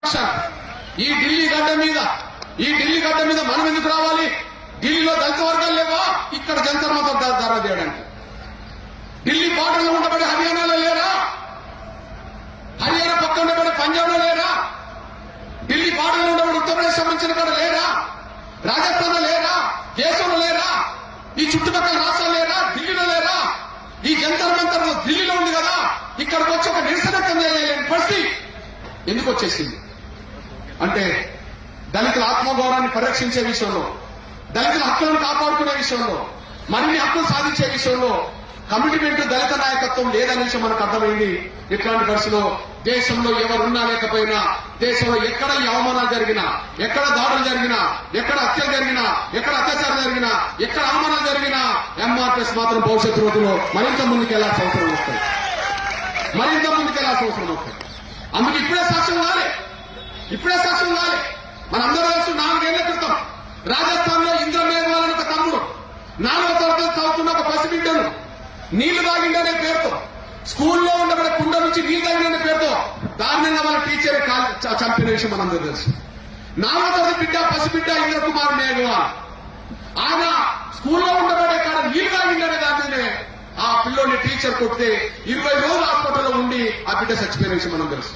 ఈ ఢిల్లీ గడ్డ మీద మనం ఎందుకు రావాలి? ఢిల్లీలో దళిత వర్గాలు లేవా? ఇక్కడ జంతర్ మంతర్ ధర్నా చేయడానికి. ఢిల్లీ బార్డర్లో ఉండబడే హర్యానాలో లేరా? హర్యానా పక్క ఉండబడే పంజాబ్ లో లేరా? ఢిల్లీ బార్డర్లో ఉండబడి ఉత్తరప్రదేశ్ సంబంధించిన కూడా లేరా? రాజస్థాన్ లో లేరా? దేశంలో లేరా? ఈ చుట్టుపక్కల రాష్ట్రాలు లేరా? ఢిల్లీలో లేరా? ఈ జంతర్ మంతర్ ఢిల్లీలో ఉంది కదా, ఇక్కడికి వచ్చి ఒక నిరసన తెలియలేని పరిస్థితి ఎందుకు వచ్చేసింది అంటే దళితుల ఆత్మగౌరవాన్ని పరిరక్షించే విషయంలో, దళితుల హక్కులను కాపాడుకునే విషయంలో, మరిన్ని హక్కులు సాధించే విషయంలో కమిట్మెంట్ దళిత నాయకత్వం లేదనే విషయం మనకు అర్థమైంది. ఇట్లాంటి పరిస్థితిలో దేశంలో ఎవరున్నా లేకపోయినా, దేశంలో ఎక్కడ ఈ అవమానాలు జరిగినా, ఎక్కడ దాడులు జరిగినా, ఎక్కడ హత్యలు జరిగినా, ఎక్కడ అత్యాచారం జరిగినా, ఎక్కడ అవమానాలు జరిగినా ఎంఆర్పీఎస్ మాత్రం భవిష్యత్తు రోజుల్లో మరింత ముందుకెళ్లాల్సిన అవసరం వస్తుంది. అందుకు ఇప్పుడే సాక్ష్యం కాలే. మనందరూ తెలుసు, 4 ఏళ్ల క్రితం రాజస్థాన్ లో ఇంద్రమేఘవాల్ అనే ఒక తమ్ముడు 4వ తరగతి చదువుతున్న ఒక పసిబిడ్డను నీళ్లు తాగిండనే పేరుతో, స్కూల్లో ఉండబడే కుండ నుంచి నీళ్లు తాగిండనే పేరుతో దారుణంగా మన టీచర్ చంపిన విషయం మనందరూ తెలుసు. 4వ తరగతి పసిబిడ్డ ఇంద్రకుమార్ మేఘవాల్ ఆయన స్కూల్లో ఉండబడే కాడ నీళ్లు తాగిండనే దానినే ఆ పిల్లోని టీచర్ కొడితే 20 రోజులు హాస్పిటల్లో ఉండి ఆ బిడ్డ చచ్చిపోయిన విషయం మనం తెలుసు.